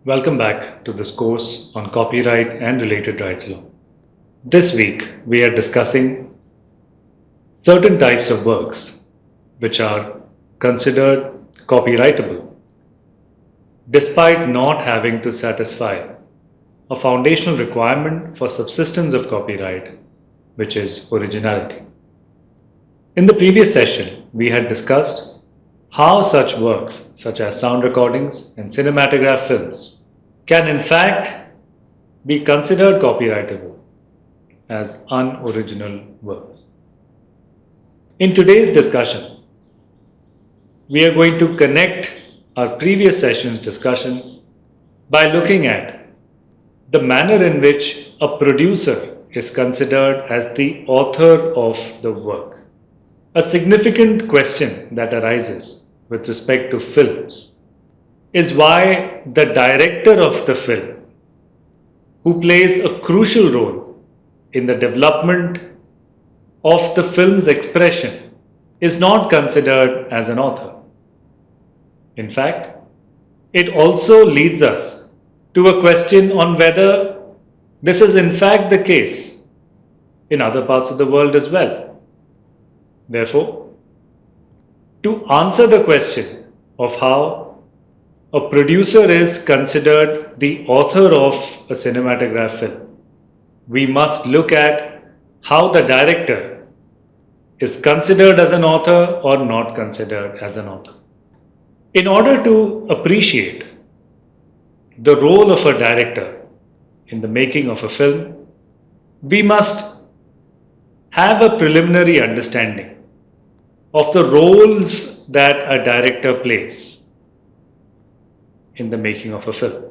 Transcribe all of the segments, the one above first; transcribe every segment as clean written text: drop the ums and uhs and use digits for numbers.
Welcome back to this course on copyright and related rights law. This week we are discussing certain types of works which are considered copyrightable despite not having to satisfy a foundational requirement for subsistence of copyright, which is originality. In the previous session, we had discussed how such works, such as sound recordings and cinematograph films, can in fact be considered copyrightable as unoriginal works. In today's discussion, we are going to connect our previous session's discussion by looking at the manner in which a producer is considered as the author of the work. A significant question that arises with respect to films is why the director of the film, who plays a crucial role in the development of the film's expression, is not considered as an author. In fact, it also leads us to a question on whether this is in fact the case in other parts of the world as well. Therefore, to answer the question of how a producer is considered the author of a cinematograph film, we must look at how the director is considered as an author or not considered as an author. In order to appreciate the role of a director in the making of a film, we must have a preliminary understanding of the roles that a director plays in the making of a film.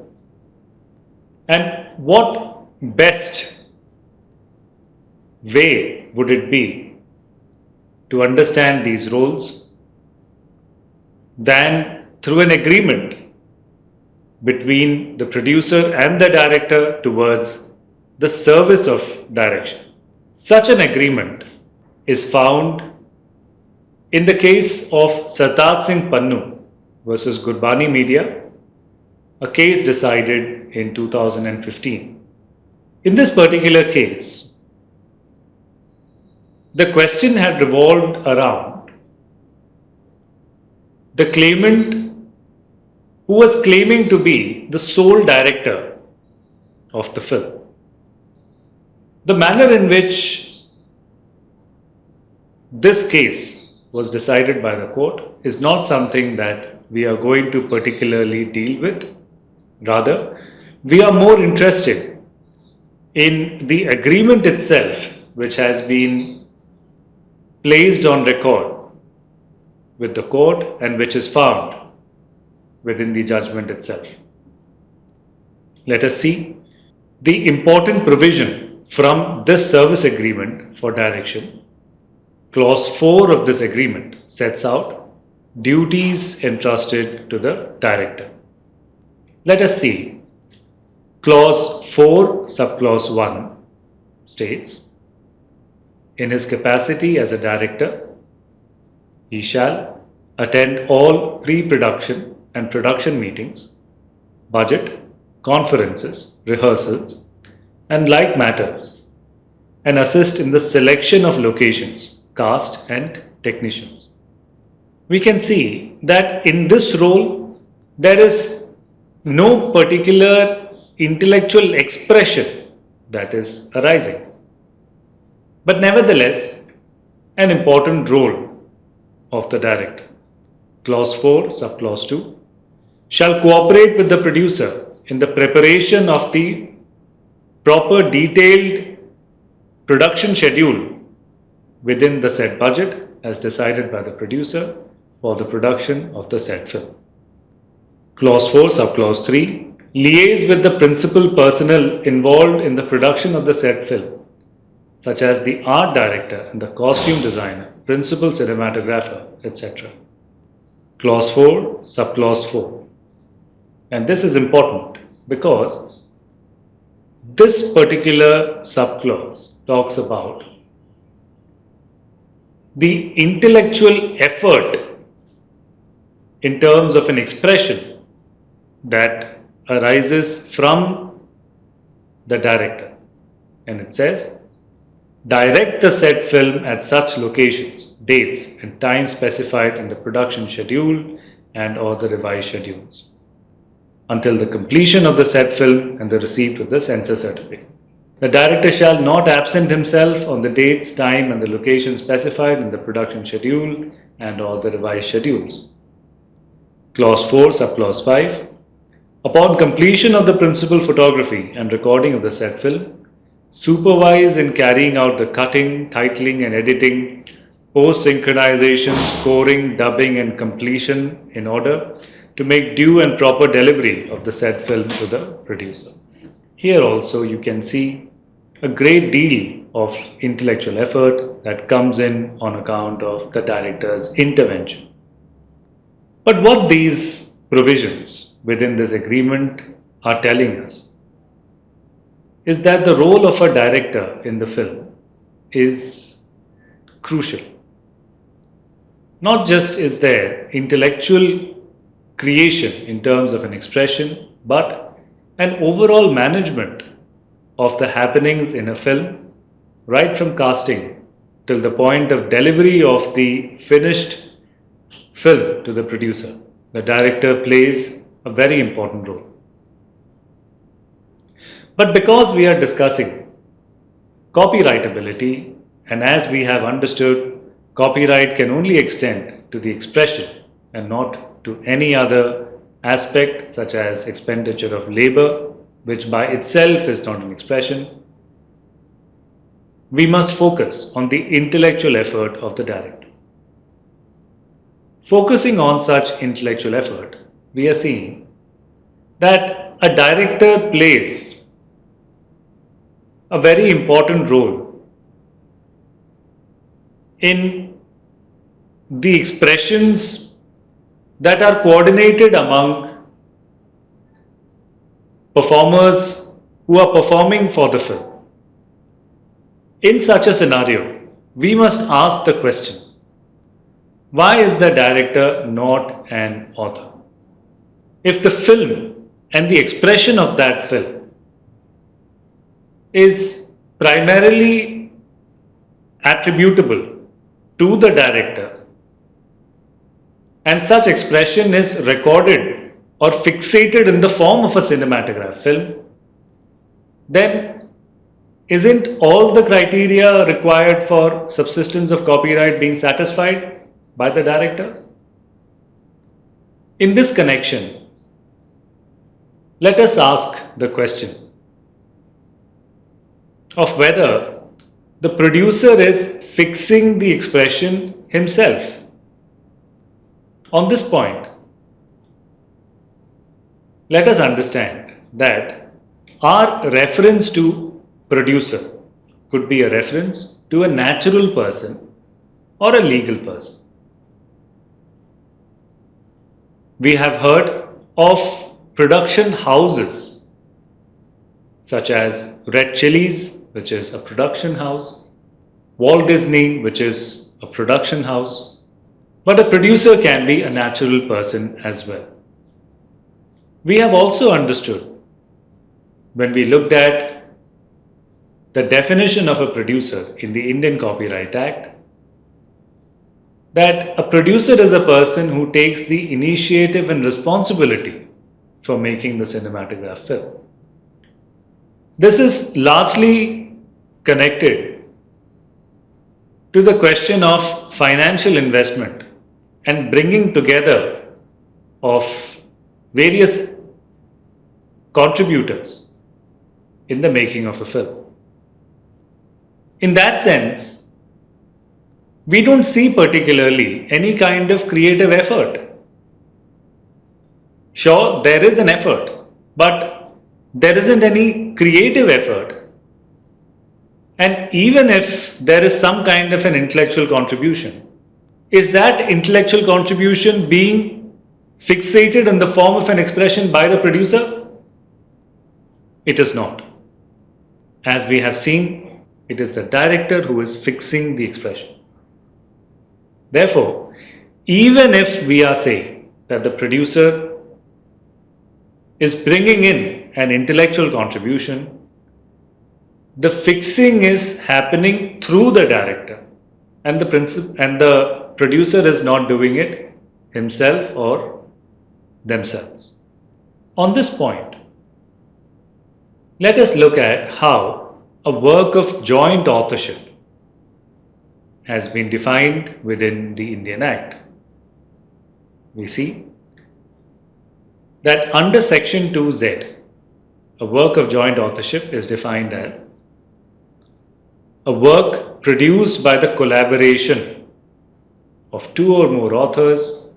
And what best way would it be to understand these roles than through an agreement between the producer and the director towards the service of direction. Such an agreement is found in the case of Sartaj Singh Pannu versus Gurbani Media, a case decided in 2015. In this particular case, the question had revolved around the claimant who was claiming to be the sole director of the film. The manner in which this case was decided by the court is not something that we are going to particularly deal with. Rather, we are more interested in the agreement itself, which has been placed on record with the court and which is found within the judgment itself. Let us see the important provision from this service agreement for direction. Clause 4 of this agreement sets out duties entrusted to the director. Let us see. Clause 4, subclause 1 states, in his capacity as a director, he shall attend all pre-production and production meetings, budget, conferences, rehearsals, and like matters, and assist in the selection of locations, cast, and technicians. We can see that in this role, there is no particular intellectual expression that is arising, but nevertheless, an important role of the director. Clause 4, subclause 2, shall cooperate with the producer in the preparation of the proper detailed production schedule within the said budget as decided by the producer for the production of the said film. Clause 4, subclause 3, liaise with the principal personnel involved in the production of the said film, such as the art director and the costume designer, principal cinematographer, etc. Clause 4, subclause 4. And this is important because this particular subclause talks about the intellectual effort in terms of an expression that arises from the director, and it says, direct the said film at such locations, dates and times specified in the production schedule and or the revised schedules until the completion of the said film and the receipt of the censor certificate. The director shall not absent himself on the dates, time and the location specified in the production schedule and or the revised schedules. Clause 4, subclause 5. Upon completion of the principal photography and recording of the said film, supervise in carrying out the cutting, titling and editing, post-synchronization, scoring, dubbing and completion in order to make due and proper delivery of the said film to the producer. Here also you can see a great deal of intellectual effort that comes in on account of the director's intervention. But what these provisions within this agreement are telling us is that the role of a director in the film is crucial. Not just is there intellectual creation in terms of an expression, but an overall management of the happenings in a film, right from casting till the point of delivery of the finished film to the producer. The director plays a very important role. But because we are discussing copyrightability, and as we have understood, copyright can only extend to the expression and not to any other aspect such as expenditure of labor, which by itself is not an expression, we must focus on the intellectual effort of the director. Focusing on such intellectual effort, we are seeing that a director plays a very important role in the expressions that are coordinated among performers who are performing for the film. In such a scenario, we must ask the question, why is the director not an author? If the film and the expression of that film is primarily attributable to the director, and such expression is recorded or fixated in the form of a cinematograph film, then isn't all the criteria required for subsistence of copyright being satisfied by the director? In this connection, let us ask the question of whether the producer is fixing the expression himself. On this point, let us understand that our reference to producer could be a reference to a natural person or a legal person. We have heard of production houses such as Red Chillies, which is a production house, Walt Disney, which is a production house, but a producer can be a natural person as well. We have also understood, when we looked at the definition of a producer in the Indian Copyright Act, that a producer is a person who takes the initiative and responsibility for making the cinematograph film. This is largely connected to the question of financial investment and bringing together of various contributors in the making of a film. In that sense, we don't see particularly any kind of creative effort. Sure, there is an effort, but there isn't any creative effort. And even if there is some kind of an intellectual contribution, is that intellectual contribution being fixated in the form of an expression by the producer? It is not. As we have seen, it is the director who is fixing the expression. Therefore, even if we are saying that the producer is bringing in an intellectual contribution, the fixing is happening through the director, and the producer is not doing it himself or themselves. On this point, let us look at how a work of joint authorship has been defined within the Indian Act. We see that under Section 2Z, a work of joint authorship is defined as a work produced by the collaboration of two or more authors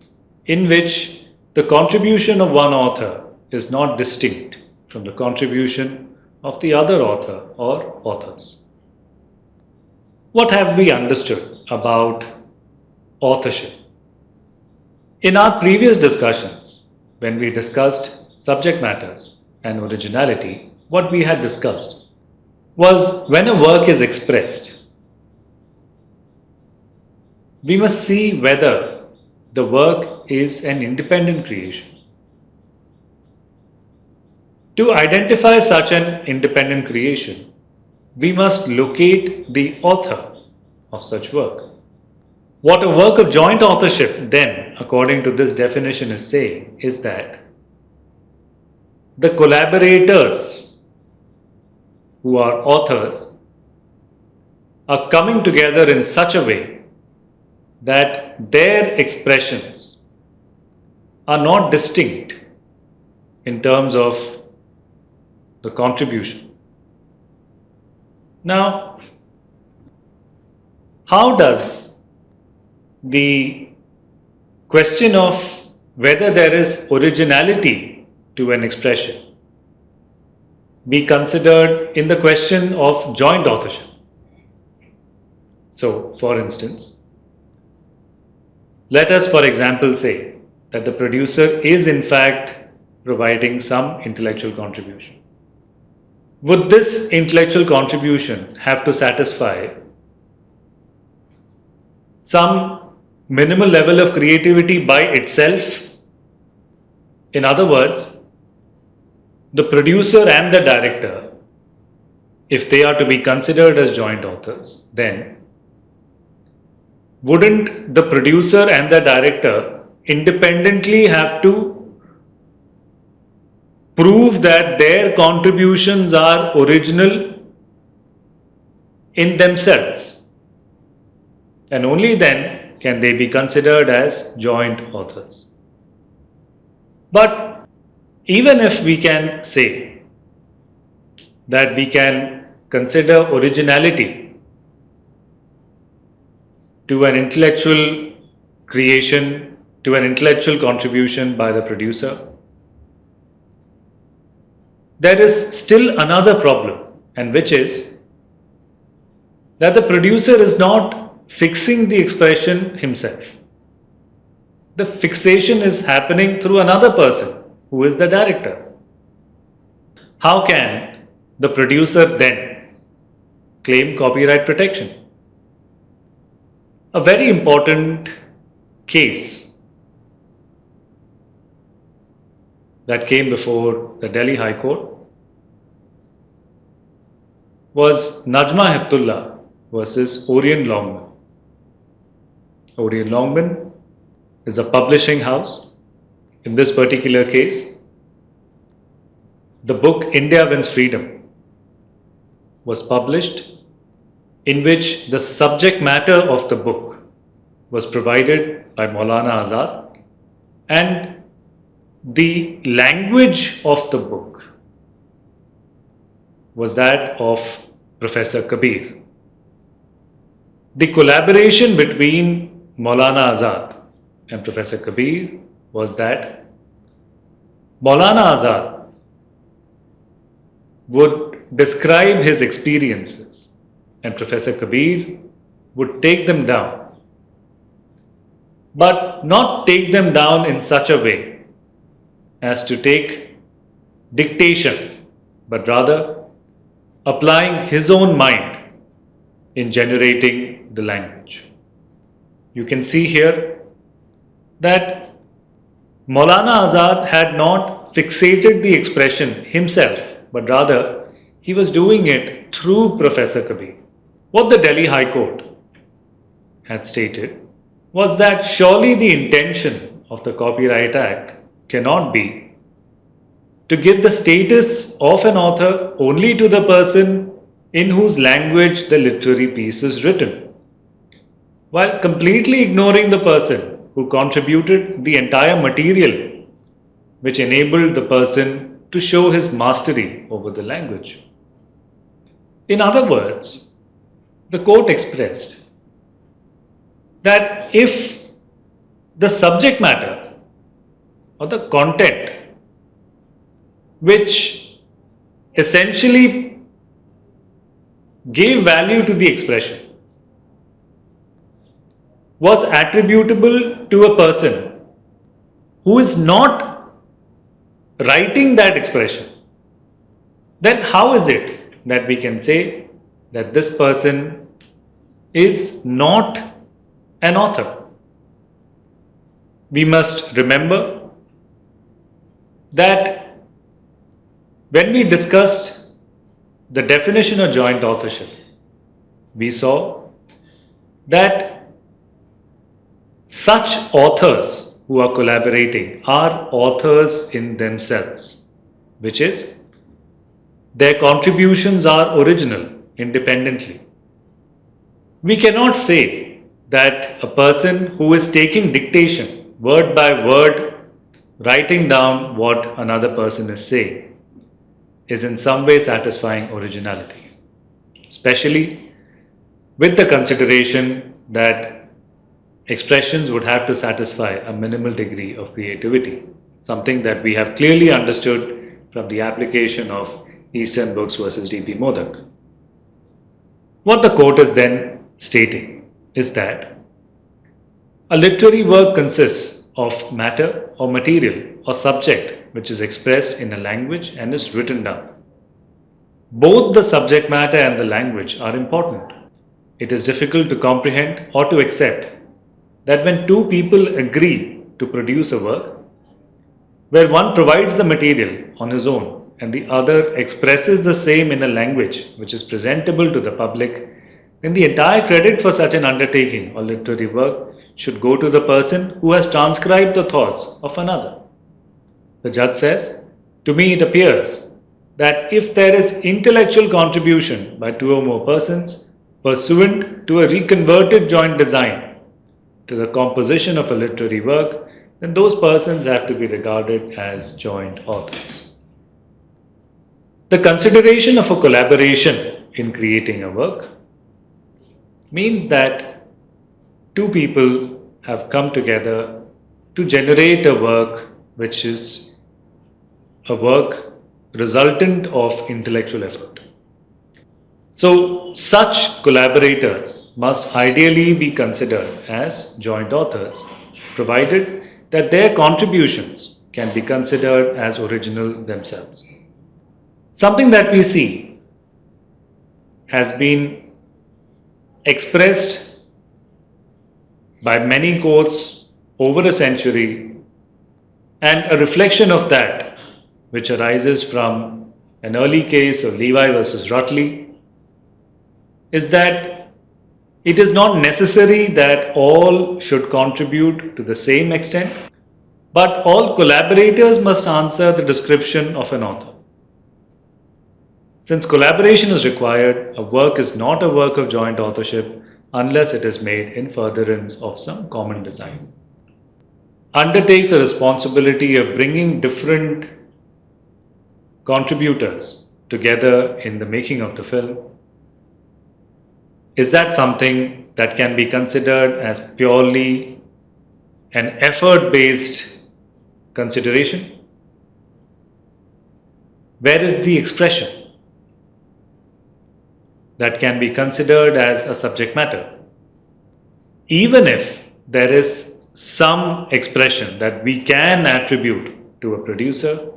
in which the contribution of one author is not distinct from the contribution of the other author or authors. What have we understood about authorship? In our previous discussions, when we discussed subject matters and originality, what we had discussed was when a work is expressed, we must see whether the work is an independent creation. To identify such an independent creation, we must locate the author of such work. What a work of joint authorship then, according to this definition, is saying is that the collaborators who are authors are coming together in such a way that their expressions are not distinct in terms of the contribution. Now, how does the question of whether there is originality to an expression be considered in the question of joint authorship? So, for instance, let us, for example, say that the producer is in fact providing some intellectual contribution. Would this intellectual contribution have to satisfy some minimal level of creativity by itself? In other words, the producer and the director, if they are to be considered as joint authors, then wouldn't the producer and the director independently have to prove that their contributions are original in themselves? And only then can they be considered as joint authors. But even if we can say that we can consider originality to an intellectual creation, to an intellectual contribution by the producer, there is still another problem, and which is that the producer is not fixing the expression himself. The fixation is happening through another person, who is the director. How can the producer then claim copyright protection? A very important case that came before the Delhi High Court was Najma Heptullah versus Orient Longmann. Orient Longmann is a publishing house. In this particular case, the book India Wins Freedom was published, in which the subject matter of the book was provided by Maulana Azad, and the language of the book was that of Professor Kabir. The collaboration between Maulana Azad and Professor Kabir was that Maulana Azad would describe his experiences and Professor Kabir would take them down, but not take them down in such a way as to take dictation, but rather applying his own mind in generating the language. You can see here that Maulana Azad had not fixated the expression himself, but rather he was doing it through Professor Kabir. What the Delhi High Court had stated was that surely the intention of the Copyright Act cannot be to give the status of an author only to the person in whose language the literary piece is written, while completely ignoring the person who contributed the entire material which enabled the person to show his mastery over the language. In other words, the court expressed that if the subject matter or the content which essentially gave value to the expression was attributable to a person who is not writing that expression, then how is it that we can say that this person is not an author? We must remember that when we discussed the definition of joint authorship, we saw that such authors who are collaborating are authors in themselves, which is their contributions are original independently. We cannot say that a person who is taking dictation, word by word, writing down what another person is saying, is in some way satisfying originality, especially with the consideration that expressions would have to satisfy a minimal degree of creativity, something that we have clearly understood from the application of Eastern Books versus D.P. Modak. What the court is then stating is that a literary work consists of matter or material or subject which is expressed in a language and is written down. Both the subject matter and the language are important. It is difficult to comprehend or to accept that when two people agree to produce a work, where one provides the material on his own and the other expresses the same in a language which is presentable to the public, then the entire credit for such an undertaking or literary work should go to the person who has transcribed the thoughts of another. The judge says, to me it appears that if there is intellectual contribution by two or more persons pursuant to a reconverted joint design to the composition of a literary work, then those persons have to be regarded as joint authors. The consideration of a collaboration in creating a work means that two people have come together to generate a work which is a work resultant of intellectual effort. So, such collaborators must ideally be considered as joint authors, provided that their contributions can be considered as original themselves. Something that we see has been expressed by many courts over a century, and a reflection of that, which arises from an early case of Levy versus Rutley, is that it is not necessary that all should contribute to the same extent, but all collaborators must answer the description of an author. Since collaboration is required, a work is not a work of joint authorship unless it is made in furtherance of some common design. Undertakes a responsibility of bringing different contributors together in the making of the film. Is that something that can be considered as purely an effort-based consideration? Where is the expression that can be considered as a subject matter? Even if there is some expression that we can attribute to a producer,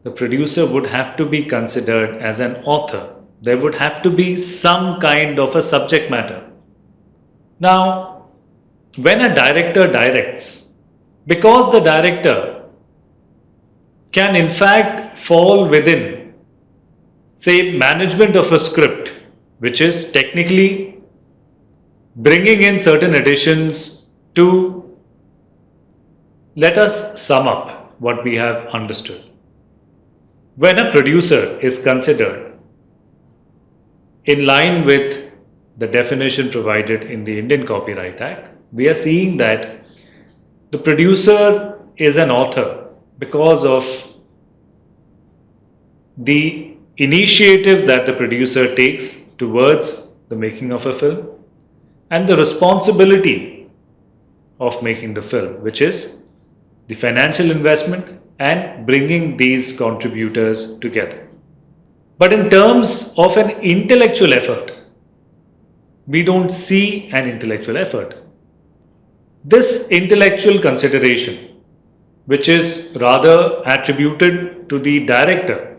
the producer would have to be considered as an author. There would have to be some kind of a subject matter. Now, when a director directs, because the director can in fact fall within, say, management of a script, which is technically bringing in certain additions to let us sum up what we have understood. When a producer is considered in line with the definition provided in the Indian Copyright Act, we are seeing that the producer is an author because of the initiative that the producer takes towards the making of a film and the responsibility of making the film, which is the financial investment and bringing these contributors together. But in terms of an intellectual effort, we don't see an intellectual effort. This intellectual consideration, which is rather attributed to the director,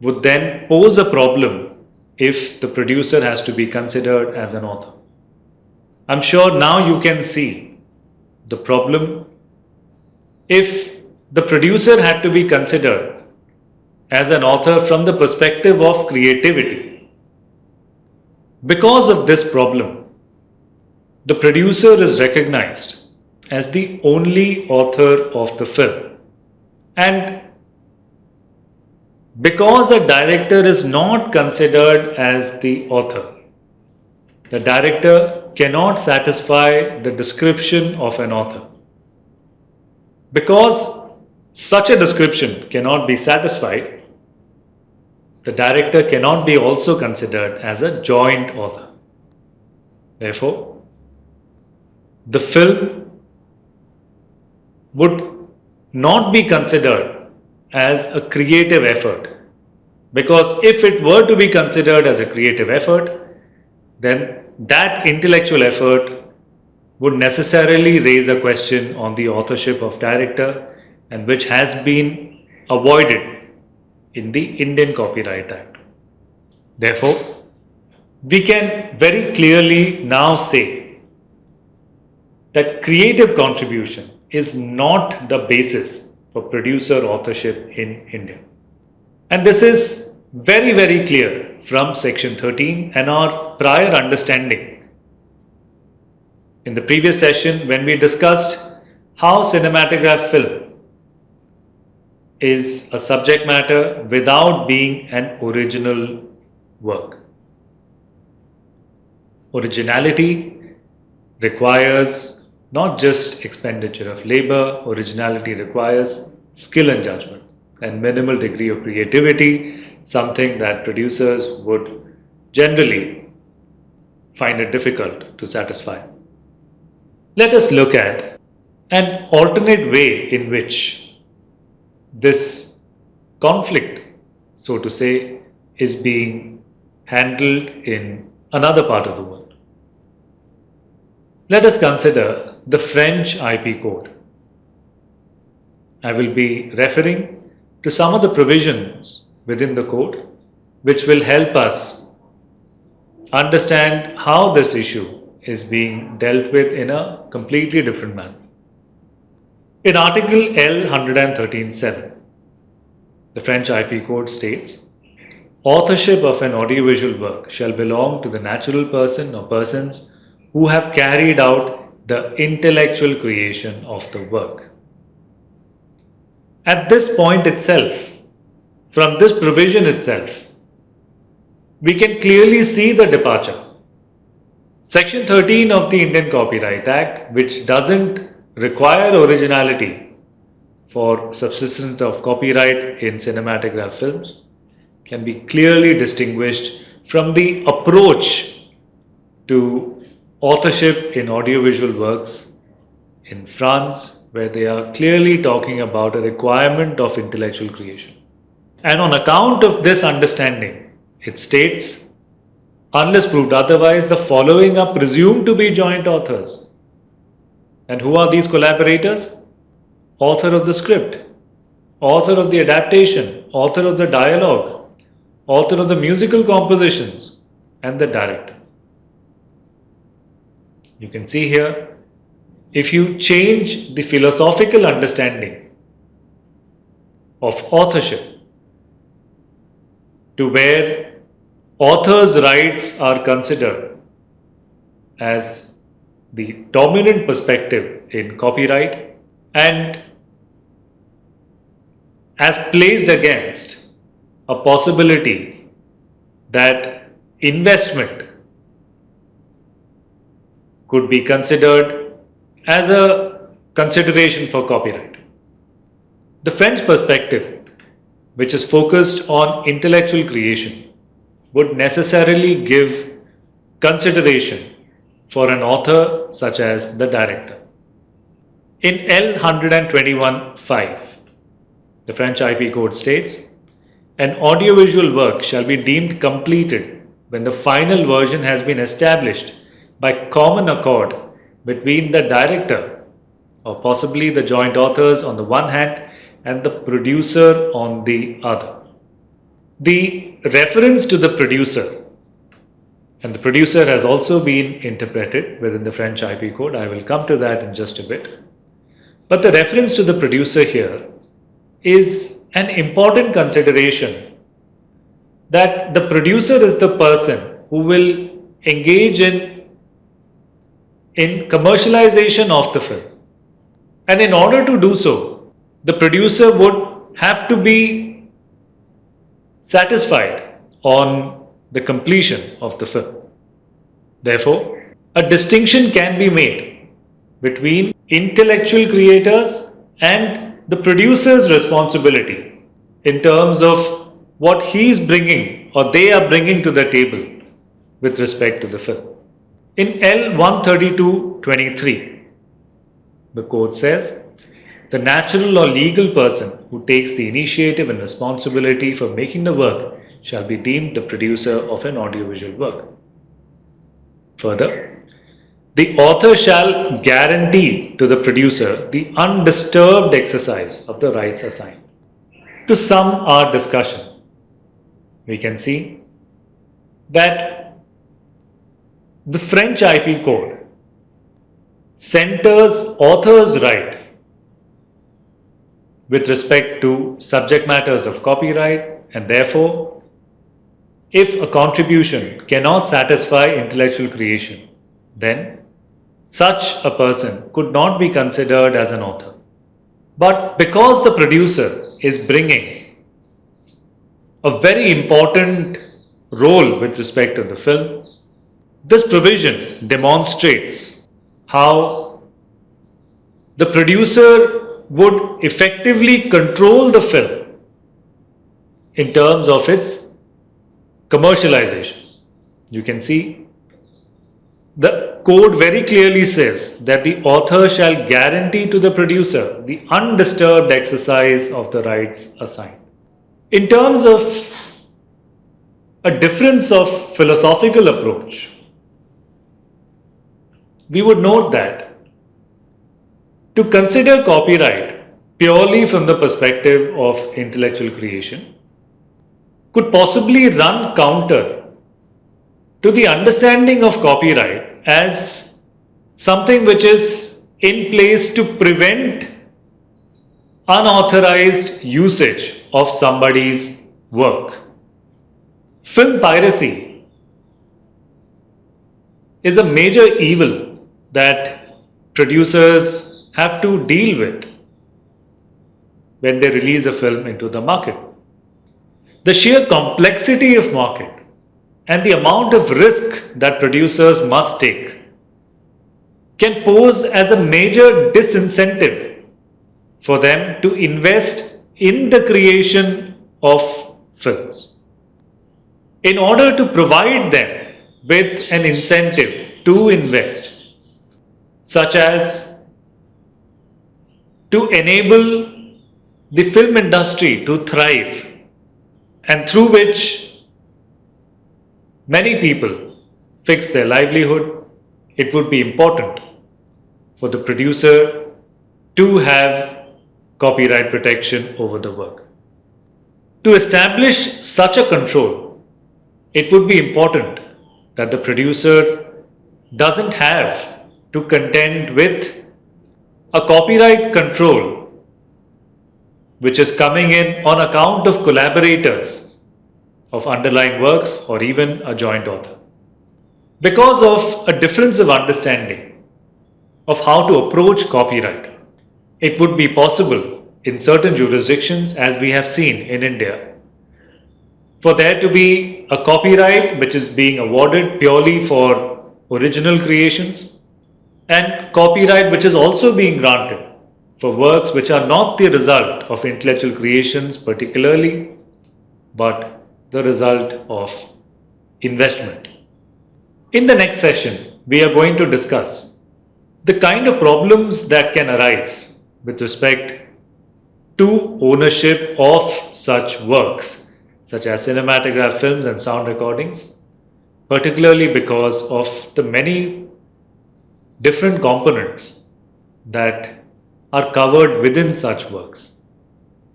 would then pose a problem if the producer has to be considered as an author. I'm sure now you can see the problem if the producer had to be considered as an author from the perspective of creativity. Because of this problem, the producer is recognized as the only author of the film. And because a director is not considered as the author, the director cannot satisfy the description of an author. Because such a description cannot be satisfied, the director cannot be also considered as a joint author. Therefore, the film would not be considered as a creative effort, because if it were to be considered as a creative effort, then that intellectual effort would necessarily raise a question on the authorship of director, and which has been avoided in the Indian Copyright Act. Therefore, we can very clearly now say that creative contribution is not the basis for producer authorship in India. And this is very, very clear from section 13 and our prior understanding in the previous session when we discussed how cinematograph film is a subject matter without being an original work. Originality requires not just expenditure of labor, originality requires skill and judgment and minimal degree of creativity, something that producers would generally find it difficult to satisfy. Let us look at an alternate way in which this conflict, so to say, is being handled in another part of the world. Let us consider the French IP code. I will be referring to some of the provisions within the code which will help us understand how this issue is being dealt with in a completely different manner. In Article L 113.7, the French IP code states, authorship of an audiovisual work shall belong to the natural person or persons who have carried out the intellectual creation of the work. At this point itself, from this provision itself, we can clearly see the departure. Section 13 of the Indian Copyright Act, which doesn't require originality for subsistence of copyright in cinematograph films, can be clearly distinguished from the approach to authorship in audiovisual works in France, where they are clearly talking about a requirement of intellectual creation. And on account of this understanding, it states, unless proved otherwise, the following are presumed to be joint authors. And who are these collaborators? Author of the script, author of the adaptation, author of the dialogue, author of the musical compositions, and the director. You can see here, if you change the philosophical understanding of authorship, to where author's rights are considered as the dominant perspective in copyright and as placed against a possibility that investment could be considered as a consideration for copyright. The French perspective, which is focused on intellectual creation, would necessarily give consideration for an author such as the director. In L 121(5), the French IP code states, an audiovisual work shall be deemed completed when the final version has been established by common accord between the director or possibly the joint authors on the one hand and the producer on the other. The reference to the producer, and the producer has also been interpreted within the French IP code, I will come to that in just a bit. But the reference to the producer here is an important consideration, that the producer is the person who will engage in commercialization of the film. And in order to do so, the producer would have to be satisfied on the completion of the film. Therefore, a distinction can be made between intellectual creators and the producer's responsibility in terms of what he is bringing or they are bringing to the table with respect to the film. In L 132(23), the code says, the natural or legal person who takes the initiative and responsibility for making the work shall be deemed the producer of an audiovisual work. Further, the author shall guarantee to the producer the undisturbed exercise of the rights assigned. To sum our discussion, we can see that the French IP code centers author's right with respect to subject matters of copyright, and therefore, if a contribution cannot satisfy intellectual creation, then such a person could not be considered as an author. But because the producer is bringing a very important role with respect to the film, this provision demonstrates how the producer would effectively control the film in terms of its commercialization. You can see the code very clearly says that the author shall guarantee to the producer the undisturbed exercise of the rights assigned. In terms of a difference of philosophical approach, we would note that to consider copyright purely from the perspective of intellectual creation could possibly run counter to the understanding of copyright as something which is in place to prevent unauthorized usage of somebody's work. Film piracy is a major evil that producers have to deal with when they release a film into the market. The sheer complexity of market and the amount of risk that producers must take can pose as a major disincentive for them to invest in the creation of films. In order to provide them with an incentive to invest, such as to enable the film industry to thrive, and through which many people fix their livelihood, it would be important for the producer to have copyright protection over the work. To establish such a control, it would be important that the producer doesn't have to contend with a copyright control which is coming in on account of collaborators of underlying works or even a joint author. Because of a difference of understanding of how to approach copyright, it would be possible in certain jurisdictions, as we have seen in India, for there to be a copyright which is being awarded purely for original creations, and copyright which is also being granted for works which are not the result of intellectual creations particularly, but the result of investment. In the next session, we are going to discuss the kind of problems that can arise with respect to ownership of such works, such as cinematograph films and sound recordings, particularly because of the many different components that are covered within such works.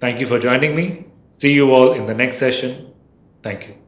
Thank you for joining me. See you all in the next session. Thank you.